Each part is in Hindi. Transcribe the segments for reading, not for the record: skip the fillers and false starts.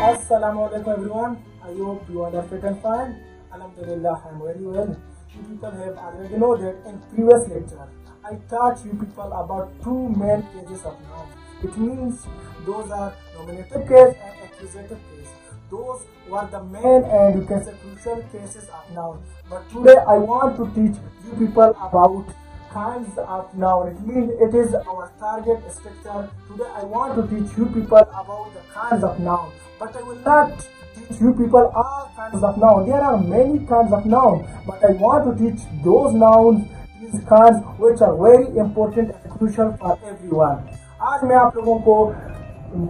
Assalamualaikum everyone. I hope you all are fit and fine. Alhamdulillah, I am very well. You people have already know that in previous lecture, I taught you people about two main cases of noun. It means those are nominative case and accusative case. Those were the main and you can say crucial cases of noun. But today I want to teach you people about kinds of noun. It means it is our target structure. Today I want to teach you people about the kinds of noun. But I will not teach you people all kinds of noun. There are many kinds of noun, but I want to teach those nouns, these kinds which are very important and crucial for everyone. आज मैं आप लोगों को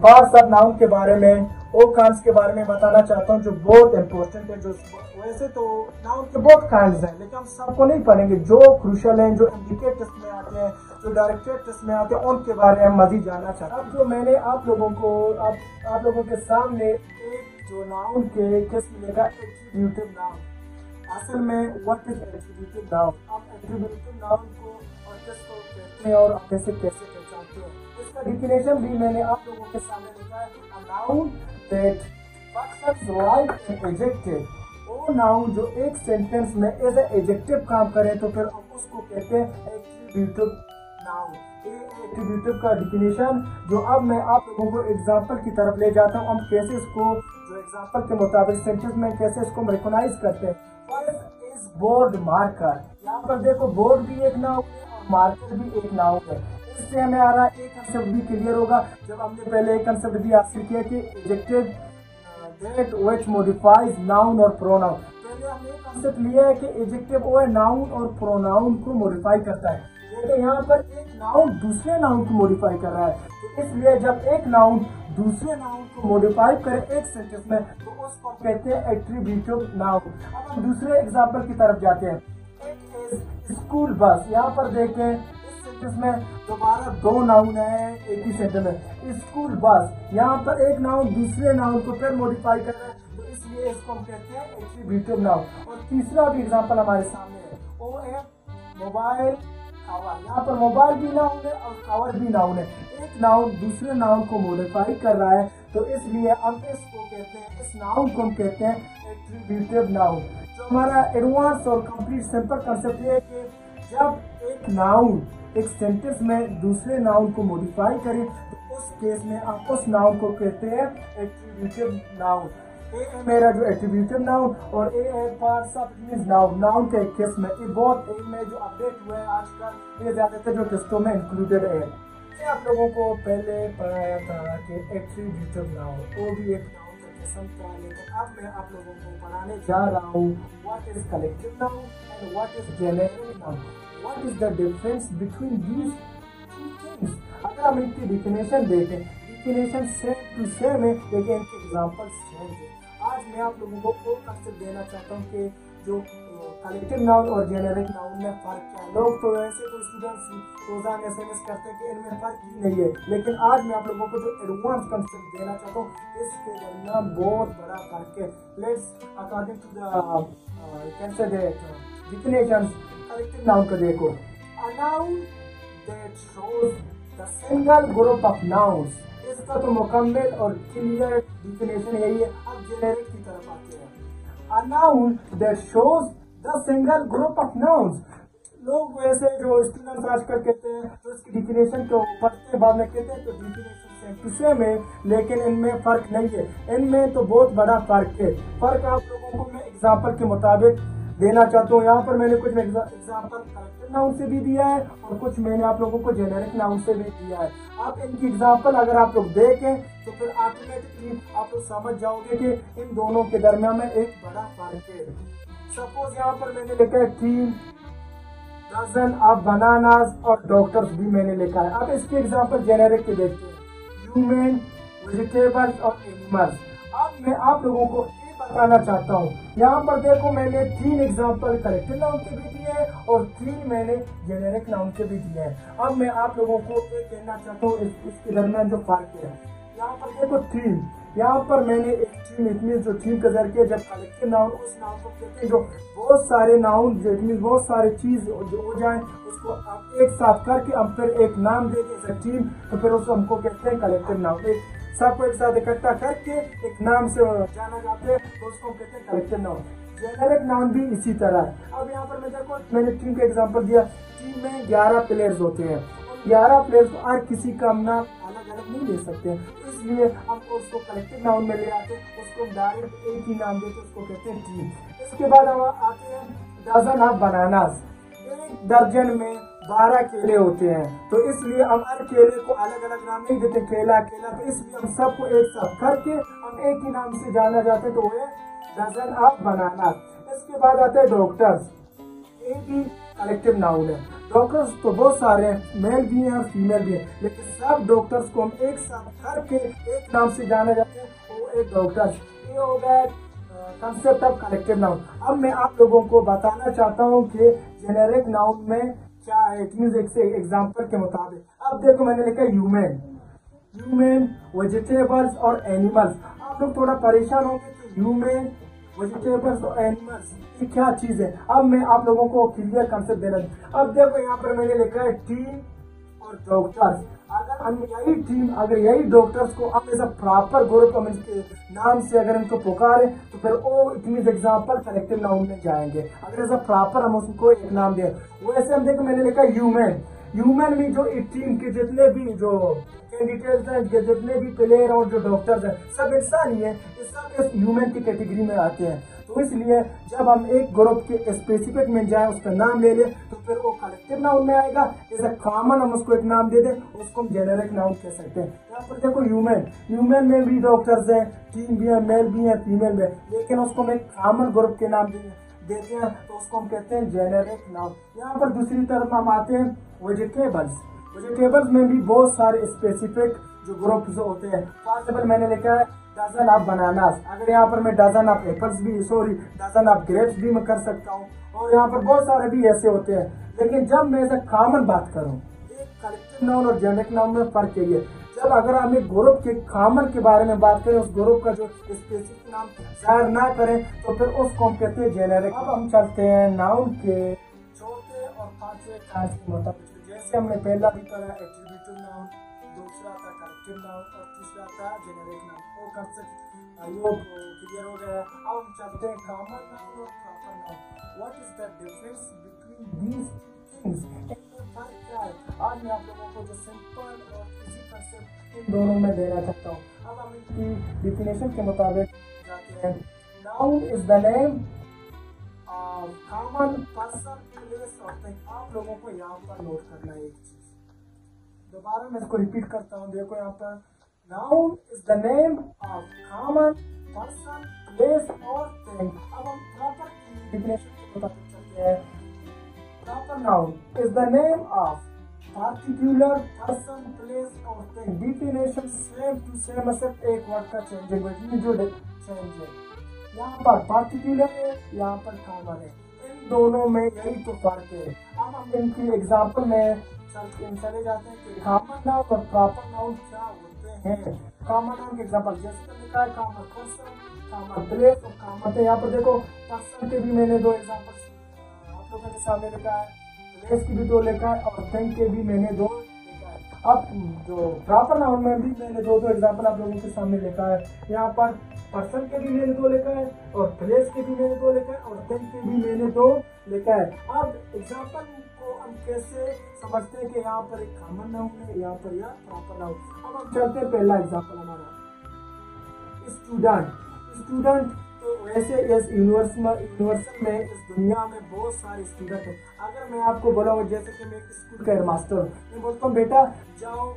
पार्ट्स ऑफ नाउन के बारे में और कांस के बारे में बताना चाहता हूँ जो बहुत इंपॉर्टेंट है। जो वैसे तो नाउन के बहुत कांस हैं, लेकिन हम सबको नहीं पढ़ेंगे। जो क्रूशियल हैं, जो इंडिकेट टेस्ट में आते हैं, जो डायरेक्टेड टेस्ट में आते हैं, उनके बारे में मजीद जानना चाहता हूँ। अब जो मैंने आप लोगों के सामने एक जो नाउन के किस्म लिखा एट्रीब्यूटिव नाउन। असल में व्हाट इज एट्रीब्यूटिव नाउन? आप एट्रीब्यूटिव नाउन को और किसको कहते हैं और कैसे पहचानते हैं, इसका डिफिनेशन भी मैंने आप लोगों के सामने लिखा है। अ noun that functions like an adjective. वो नाउन जो एक सेंटेंस में एज ए एडजेक्टिव काम करे तो फिर हम उसको कहते हैं एट्रीब्यूटिव नाउन। एट्रीब्यूटिव का डिफिनेशन जो अब मैं आप लोगों को एग्जांपल की तरफ ले जाता हूँ, हम कैसे इसको जो एग्जांपल के मुताबिक सेंटेंस में कैसे इसको रिकॉग्नाइज करते हैं। First is board marker. यहाँ पर देखो बोर्ड भी एक नाउन है और मार्कर भी एक नाउन है। इससे हमें आ रहा है एक कंसेप्ट भी क्लियर होगा जब हमने पहले एक कंसेप्ट भी हासिल किया कि adjective that which modifies noun और प्रोनाउन। पहले हमने एक कंसेप्ट लिया है कि एडजेक्टिव वो है नाउन और प्रोनाउन को मॉडिफाई करता है, लेकिन यहाँ पर एक नाउन दूसरे नाउन को मॉडिफाई कर रहा है। तो इसलिए जब एक नाउन दूसरे नाउन को मॉडिफाई करे एक सेंटेंस में तो उसको कहते हैं एट्रीब्यूटिव नाउन। अब हम दूसरे एग्जांपल की तरफ जाते हैं। It is school bus. यहाँ पर देखें इस सेंटेंस में दोबारा दो नाउन है एक ही सेंटेंस में। स्कूल बस, यहाँ पर एक नाउन दूसरे नाउन को फिर मॉडिफाई कर रहा है, तो इसलिए इसको हम कहते हैं एट्रीब्यूटिव नाउन। और तीसरा भी एग्जांपल हमारे सामने है, वो है मोबाइल कवर। यहाँ पर मोबाइल भी नाउन है और कवर भी नाउन है। एक नाउन दूसरे नाउन को मॉडिफाई कर रहा है, तो इसलिए हम इसको कहते हैं, इस नाउन को हम कहते हैं एट्रीब्यूटिव नाउन। जो हमारा एडवांस और कंप्लीट सिंपल कंसेप्ट है कि जब एक नाउन एक सेंटेंस में दूसरे नाउन को मॉडिफाई करे तो उस केस में आप उस नाउन को कहते हैं एट्रीब्यूटिव नाउन। ए है मेरा जो एट्रीब्यूटिव नाउन और ए है parts of means noun. Noun के एक किस्म है, ये बहुत ए में जो अपडेट हुआ है आजकल, ये ज्यादातर जो टेस्टों में इंक्लूडेड है। मैं आप लोगों को पहले पढ़ाया था कि एट्रीब्यूटिव नाउन वो भी एक नाउन का किस्म था, लेकिन अब मैं आप लोगों को पढ़ाने जा रहा हूँ what is collective noun and what is generic noun. What is the difference between these two things. अगर हम इनकी डिफिनेशन देखें, डिफिनेशन सेम टू सेम है, लेकिन इनके एग्जांपल सेम है। आज मैं आप लोगों को वो कंसेप्ट देना चाहता हूँ कि जो कलेक्टिव नाउन और जेनेरिक नाउन में फर्क क्या है। लोग तो वैसे तो स्टूडेंट्स रोजाना एसएमएस करते हैं कि इनमें फर्क ही नहीं है, लेकिन आज मैं आप लोगों को जो एडवांस कंसेप्ट देना चाहता हूँ इसके दरमियान बहुत बड़ा फर्क है। लेट्स अकॉर्डिंग टू द कैन से डिफिनेशंस कलेक्टिव नाउन को देखो। A noun that shows the single group of nouns. इसका तो मुकम्मल और क्लियर डिफिनेशन यही है। अब जेनेरिक की तरफ आते हैं। A noun that shows the single group of nouns। लोग वैसे जो स्टूडेंट्स आजकल कहते हैं तो इसकी डिफिनेशन को पढ़ते बाद में कहते हैं तो डिफिनेशन सेम टू सेम है, लेकिन इनमें फर्क नहीं है। इनमें तो बहुत बड़ा फर्क है। फर्क आप लोगों को मैं एग्जांपल के मुताबिक देना चाहता हूँ। यहाँ पर मैंने कुछ एग्जांपल कलेक्टिव नाउन से भी दिया है और कुछ मैंने आप लोगों को जेनेरिक नाउन से भी दिया है। आप इनकी एग्जांपल अगर आप लोग देखें तो फिर ऑटोमेटिकली आप लोग समझ जाओगे कि इन दोनों के दरमियान में एक बड़ा फर्क है। सपोज यहाँ पर मैंने लिखा है 3 डजन ऑफ बनानास और डॉक्टर्स भी मैंने लिखा है। अब इसके एग्जांपल जेनेरिक के देखते हैं, ह्यूमन, वेजिटेबल्स और एनिमल्स। अब मैं आप लोगों को बताना चाहता हूँ, यहाँ पर देखो मैंने 3 एग्जांपल कलेक्टिव नाउन के भी दिए हैं और 3 मैंने जेनेरिक नाउन के भी दिए हैं। अब मैं आप लोगों को ये कहना चाहता हूँ इसके दरमियान जो फर्क है। यहाँ पर देखो थीम, यहाँ पर मैंने एक थीम, इट मीन जो थीम का जरिए जब कलेक्टिव नाउन, उस नाउन को कहते हैं जो बहुत सारे नाउन, इट मीन बहुत सारे चीज जो हो जाए उसको हम एक साथ करके हम फिर एक नाम दे दें थीम, तो फिर उसको हमको कहते हैं कलेक्टिव नाउन। एक सबको एक साथ इकट्ठा करके एक नाम से जाना जाते हैं तो उसको हम कहते हैं कलेक्टिव नाउन। जेनेरिक नाउन भी इसी तरह है। अब यहाँ पर मैं देखो मैंने टीम का एग्जांपल दिया, टीम में 11 प्लेयर्स होते हैं, 11 प्लेयर्स को हर किसी का नाम अलग अलग नहीं ले सकते, इसलिए हम उसको कलेक्टिव नाउन में ले आते हैं, उसको डायरेक्ट एक ही नाम देते, उसको कहते हैं टीम। इसके बाद हम आते हैं डजन ऑफ बनानास, एक दर्जन में 12 केले होते हैं, तो इसलिए हम हर केले को अलग अलग नाम नहीं देते, केला केला, तो इसलिए हम सबको एक साथ करके हम एक ही नाम से जाना जाते हैं, तो वो है डजन ऑफ बनानास। इसके बाद आते हैं डॉक्टर्स, एक ही कलेक्टिव नाउन है। डॉक्टर्स तो बहुत सारे हैं, मेल भी हैं और फीमेल भी हैं, लेकिन सब डॉक्टर्स को हम एक साथ करके एक नाम से जाना जाते हैं, वो एक डॉक्टर्स। ये हो गया कंसेप्ट ऑफ कलेक्टिव नाउन। अब मैं आप लोगों को बताना चाहता हूँ कि जेनेरिक नाउन में क्या है, इट मींस एक से एग्जांपल के मुताबिक। अब देखो मैंने लिखा ह्यूमन, ह्यूमन, वेजिटेबल्स और एनिमल्स। आप लोग थोड़ा परेशान होंगे कि ह्यूमन, वेजिटेबल्स और एनिमल्स ये क्या चीज है। अब मैं आप लोगों को क्लियर कंसेप्ट देना। अब देखो यहाँ पर मैंने लिखा है टीम और डॉक्टर्स। अगर हम यही टीम, अगर यही डॉक्टर्स को हम ऐसा प्रॉपर ग्रुप हम इसके नाम से अगर इनको पुकारे तो फिर वो it means example collective noun में जाएंगे, अगर ऐसा प्रॉपर हम उसको एक नाम दें। वैसे हम देखो मैंने लिखा ह्यूमन, ह्यूमन में जो इस टीम के जितने भी जो कैंडिडेट्स हैं, जितने भी प्लेयर और जो डॉक्टर्स हैं, सब इंसान ही है, ये सब इस ह्यूमन की कैटेगरी में आते हैं। तो इसलिए जब हम एक ग्रुप के स्पेसिफिक में जाए, उसका नाम ले ले, तो फिर वो कलेक्टिव नाउन में आएगा। जैसे कॉमन हम उसको एक नाम दे दें, उसको हम जेनेरिक नाउन कह सकते हैं। यहाँ पर देखो ह्यूमन, ह्यूमन में भी डॉक्टर्स हैं, टीम भी है, मेल भी है, फीमेल भी है, लेकिन उसको हम एक कॉमन ग्रुप के नाम देते हैं, तो उसको हम कहते हैं जेनेरिक नाउन। यहाँ पर दूसरी तरफ हम आते हैं वेजिटेबल्स। वेजिटेबल्स में भी बहुत सारे स्पेसिफिक जो ग्रुप्स होते हैं। फॉर एग्जाम्पल मैंने लिखा है डजन ऑफ बनानास, अगर यहाँ पर मैं डजन ऑफ एप्पल्स भी, सॉरी डजन ऑफ ग्रेप्स भी मैं कर सकता हूँ, और यहाँ पर बहुत सारे भी ऐसे होते हैं। लेकिन जब मैं ऐसा कॉमन बात करूँ, एक कलेक्टिव नाउन और जेनेरिक नाउन में फर्क है ये, जब अगर हम एक ग्रुप के कॉमन के बारे में बात करें, उस ग्रुप का जो स्पेसिफिक नाम जाहिर ना करें, तो फिर उसको हम कहते हैं जेनेरिक। अब हम चलते हैं नाउन के चौथे और पांचवें कांच के मुताबिक। जैसे हमने पहला भी पढ़ा एट्रीब्यूटिव नाउन, दूसरा था कलेक्टिव नाउन और तीसरा था जेनेरिक नाउन। वो कंसेप्ट आई होप क्लियर हो गया। अब हम चलते हैं कॉमन नाउन और proper noun. What is the difference between these things? क्या है? आज मैं आप लोगों को जो सिंपल और इजी कंसेप्ट इन दोनों में देना चाहता हूँ। अब हम इनकी डिफिनेशन के मुताबिक जाते हैं। Noun is the name common person place और थिंग। आप लोगों को यहाँ पर नोट करना है एक चीज, दोबारा मैं इसको रिपीट करता हूँ। देखो यहाँ पर noun is the name of common person place और थिंग। अब हम प्रॉपर डिफिनेशन के मुताबिक चलते हैं। Proper noun is the name of particular person, place और thing। Definition same to same, सिर्फ एक वर्ड का चेंज है, जो चेंज है। यहाँ पर पार्टिकुलर है, यहाँ पर कॉमन है, इन दोनों में यही तो फर्क है। अब हम इनकी एग्जांपल में चले जाते हैं कि कॉमन नाउन और प्रॉपर नाउन क्या होते हैं। कॉमन नाउन के एग्जांपल जैसे लिखा है कॉमन पर्सन, कॉमन प्लेस और कॉमन। यहाँ पर देखो पर्सन के भी मैंने दो एग्जांपल आप लोगों के सामने लिखा है, प्लेस की भी दो लिखा है और थिंग के भी मैंने दो लिखा है। अब जो प्रॉपर नाउन में भी मैंने दो एग्जांपल आप लोगों के सामने लिखा है। यहाँ पर पर्सन के भी मैंने दो लिखा है और प्लेस के भी मैंने दो लिखा है और थिंग के भी मैंने दो लिखा है। अब एग्जांपल को हम कैसे समझते हैं कि यहाँ पर एक कॉमन नाउन है, यहाँ पर या प्रॉपर नाउन। अब हम चलते हैं पहला एग्जांपल हमारा स्टूडेंट। स्टूडेंट तो वैसे इस यूनिवर्सल में इस दुनिया में बहुत सारे स्टूडेंट हैं। अगर मैं आपको बोला जैसे कि मैं एक स्कूल का हेडमास्टर हूँ, मैं बोलता हूँ बेटा जाओ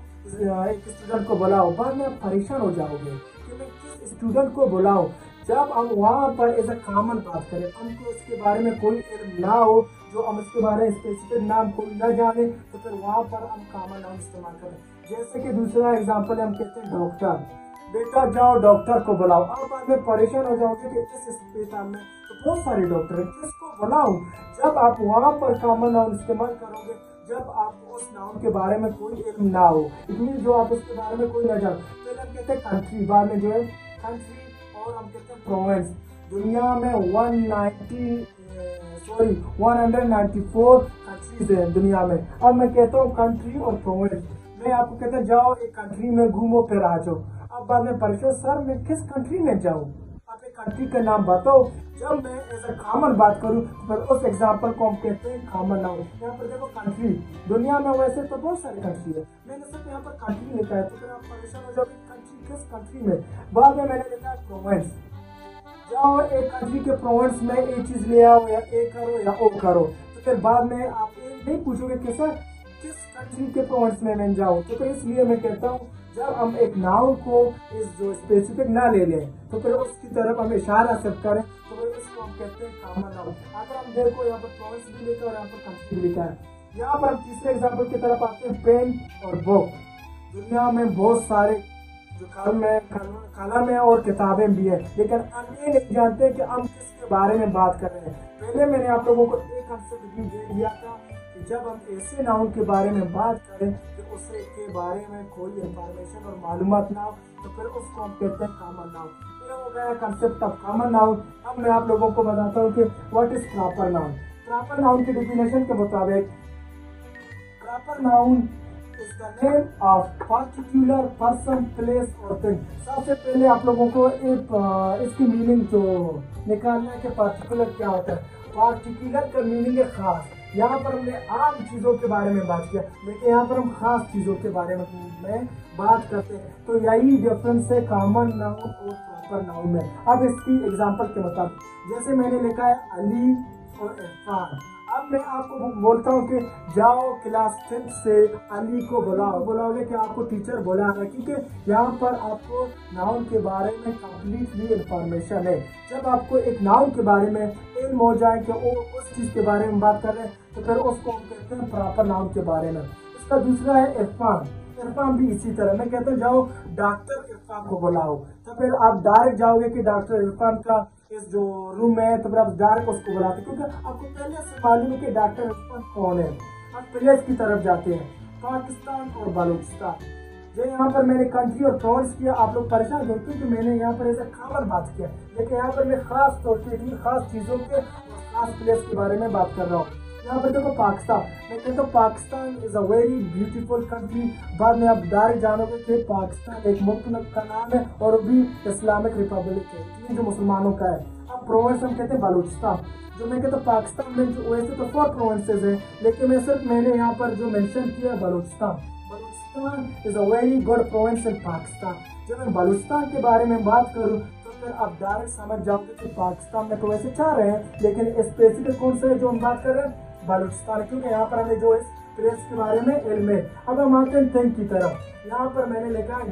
एक स्टूडेंट को बुलाओ, बाद में आप परेशान हो जाओगे कि मैं किस स्टूडेंट को बुलाऊं। जब हम वहाँ पर एज अ कॉमन बात करें, हमको इसके बारे में कोई इल्म ना हो, जो हम इसके बारे में स्पेसिफिक नाम कोई ना जाने, तो फिर वहाँ पर हम कॉमन नाम इस्तेमाल करें। जैसे कि दूसरा एग्जाम्पल हम कहते हैं डॉक्टर, बेटा जाओ डॉक्टर को बुलाओ। आप बाद में परेशान हो जाओगे कि इस अस्पताल में तो बहुत सारे डॉक्टर हैं, किसको बुलाऊं। जब आप वहाँ पर कॉमन नाउन इस्तेमाल करोगे, जब आपको उस नाउन के बारे में कोई इल्म ना हो, इतनी जो आप उसके बारे में कोई ना जानो, फिर हम कहते कहते हैं कंट्री, बाद में जो है कंट्री, और हम कहते हैं प्रोविंस। दुनिया में 194 कंट्रीज है दुनिया में। अब मैं कहता हूँ कंट्री और प्रोविंस। मैं आपको कहता जाओ एक कंट्री में घूमो फिर आ जाओ। अब बाद में परेशान सर मैं किस कंट्री में जाऊँ, आप एक कंट्री का नाम बताओ। जब मैं ऐसा कॉमन बात करूँ तो फिर उस एग्जाम्पल को हम कहते हैं कॉमन नाउन। यहाँ पर देखो कंट्री, दुनिया में वैसे तो बहुत सारी कंट्री है, मैंने सिर्फ यहाँ पर कंट्री लिखा है, तो फिर आप परेशान हो जाओ कंट्री किस कंट्री में। बाद में मैंने लिखा है प्रोविंस। जाओ एक कंट्री के प्रोविंस में एक चीज ले आओ, या ए करो या ओ करो, तो फिर बाद में आप ये नहीं पूछोगे कि सर किस कंट्री के प्रोविंस में मैं जाऊँ। तो फिर इसलिए मैं कहता हूँ जब हम एक नाउन को इस जो स्पेसिफिक ना ले लें तो फिर उसकी तरफ हम इशारा सिर्फ करें, तो फिर उसको हम कहते हैं कॉमन नाउन। अगर हम देखो यहाँ पर प्रोविंस भी लिखा है और यहाँ पर कंट्री भी लिखा है। यहाँ पर हम तीसरे एग्जाम्पल की तरफ आते हैं, पेन और बुक। दुनिया में बहुत सारे जो कलम है और किताबें भी है, लेकिन हम ये नहीं जानते कि हम किसके बारे में बात कर रहे हैं। पहले मैंने आप लोगों को एक कंसेप्ट भी दे दिया था कि जब हम ऐसे नाउन के बारे में बात करें कि उसके के बारे में कोई इंफॉर्मेशन और मालूमात ना हो, तो फिर उसको हम कहते हैं कॉमन नाउन। ये हो गया कंसेप्ट ऑफ कॉमन नाउन। अब मैं आप लोगों को बताता हूँ कि what is proper noun. Proper noun की डेफिनेशन के मुताबिक proper noun is the name of particular person, place और thing। सबसे पहले आप लोगों को एक इसकी मीनिंग जो निकालना है कि पार्टिकुलर क्या होता है। पार्टिकुलर का मीनिंग है खास। यहाँ पर हमने आम चीजों के बारे में बात किया, लेकिन यहाँ पर हम खास चीजों के बारे में बात करते हैं। तो यही डिफरेंस है कॉमन नाउन और प्रॉपर नाउन में। अब इसकी एग्जांपल के मुताबिक जैसे मैंने लिखा है अली और इरफान। अब मैं आपको बोलता हूँ कि जाओ क्लास 10 से अली को बुलाओगे कि आपको टीचर बुला रहा है, क्योंकि यहाँ पर आपको नाउन के बारे में कंप्लीटली इंफॉर्मेशन है। जब आपको एक नाउन के बारे में इल्म हो जाए कि वो उस चीज के बारे में बात कर रहे हैं, तो फिर उसको हम कहते हैं प्रॉपर नाउन के बारे में। इसका दूसरा है इरफान। इरफान भी इसी तरह, मैं कहता हूँ जाओ डॉक्टर इरफान को बुलाओ, तो फिर आप डायरेक्ट जाओगे कि डॉक्टर इरफान का इस जो रूम है, तो फिर आप डायरेक्ट उसको बुलाते, क्योंकि आपको पहले से मालूम है कि डॉक्टर इरफान कौन है। आप प्लेस की तरफ जाते हैं, पाकिस्तान और बलूचिस्तान। जो यहाँ पर मैंने कंट्री और प्रोविंस किया, आप लोग परेशान होते हैं कि मैंने यहाँ पर ऐसा कॉमन बात किया, लेकिन यहाँ पर मैं खास तौर पे खास चीजों के और खास प्लेस के बारे में बात कर रहा हूँ। यहाँ पर देखो पाकिस्तान, मैं कहता हूँ Pakistan is a very beautiful country. बाद में आप डायरेक्ट जानोगे कि पाकिस्तान एक मुल्क का नाम है और वो भी इस्लामिक रिपब्लिक है, ये जो मुसलमानों का है। अब प्रोविंस हम कहते हैं बलूचिस्तान। जो मैं कहता हूँ पाकिस्तान में जो वैसे तो 4 प्रोविंसेस है, लेकिन मैं सिर्फ मैंने यहाँ पर जो मेंशन किया Balochistan. Balochistan is a very good province इन पाकिस्तान। जब मैं बलूचिस्तान के बारे में बात करूँ तो फिर आप डायरेक्ट समझ जाओगे कि पाकिस्तान में तो वैसे 4 है, लेकिन स्पेसिफिक कौन सा है जो हम बात कर रहे हैं, बलूचिस्तान, क्योंकि यहाँ पर हमें जो इस प्लेस के बारे में इल्म है। अब हम आते हैं थिंग की तरफ। यहाँ पर मैंने लिखा है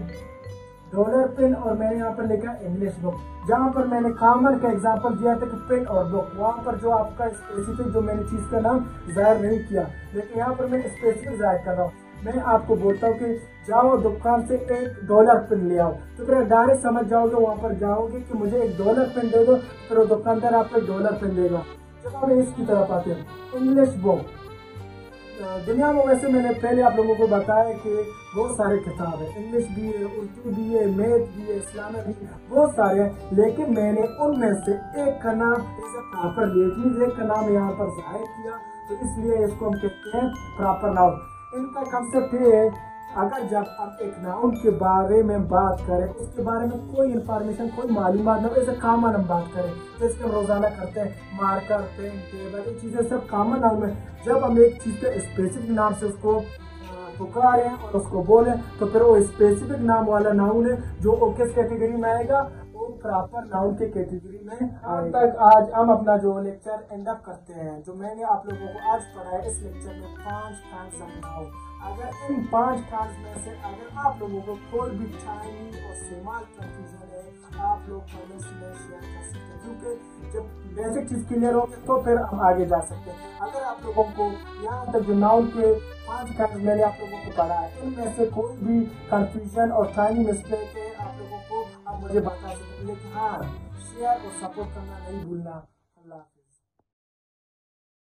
डॉलर पेन और मैंने यहाँ पर लिखा है इंग्लिश बुक। जहाँ पर मैंने कॉमन का एग्जांपल दिया था कि पेन और बुक, वहाँ पर जो आपका स्पेसिफिक जो मैंने चीज का नाम जाहिर नहीं किया, लेकिन यहाँ पर मैं स्पेसिफिक जाहिर कर रहा हूँ। मैं आपको बोलता हूँ कि जाओ दुकान से $1 पेन ले आओ, तो फिर डायरेक्ट समझ जाओगे, वहाँ पर जाओगे कि मुझे $1 पेन दे दो, फिर वो दुकानदार आपको $1 पेन देगा। जब हम इसकी तरफ आते हैं इंग्लिश बुक। दुनिया में वैसे मैंने पहले आप लोगों को बताया कि बहुत सारे किताब है, इंग्लिश भी है, उर्दू भी है, मैथ भी है, इस्लामिक भी, बहुत सारे हैं, लेकिन मैंने उनमें से एक का नाम प्रॉपर लिया, एक का नाम यहाँ पर जाहिर किया, तो इसलिए इसको हम कहते हैं प्रॉपर नाउन। इनका कंसेप्ट ये है, अगर जब हम एक नाउन के बारे में बात करें, उसके बारे में कोई इंफॉर्मेशन कोई मालूमात ना हो, ऐसे कॉमन हम बात करें जैसे हम रोजाना करते हैं, मार्कर पेन टेबल, ये चीजें सब कॉमन नाउन में। जब हम एक चीज के स्पेसिफिक नाम से उसको पुकारें और उसको बोलें, तो फिर वो स्पेसिफिक नाम वाला नाउन है जो किस कैटेगरी में आएगा, वो प्रॉपर नाउन के कैटेगरी में। तक आज हम अपना जो लेक्चर एंड अप करते हैं। जो मैंने आप लोगों को आज पढ़ाया इस लेक्चर में 5 फैक्ट्स समझाओ। अगर इन 5 फैक्ट्स में से अगर आप लोगों को कोई भी टाइनी और स्मॉल कंफ्यूजन है, आप लोग कमेंट्स में शेयर कर सकते हैं, क्योंकि जब बेसिक चीज क्लियर होगी तो फिर हम आगे जा सकते हैं। अगर आप लोगों को यहाँ तक जो नाउन के 5 फैक्ट्स मैंने आप लोगों को पढ़ा है, इनमें से कोई भी कंफ्यूजन और टाइनी मिस्टेक है आप लोगों को, आप मुझे बता सकते हैं। लेकिन हाँ, शेयर और सपोर्ट करना नहीं भूलना। अल्लाह।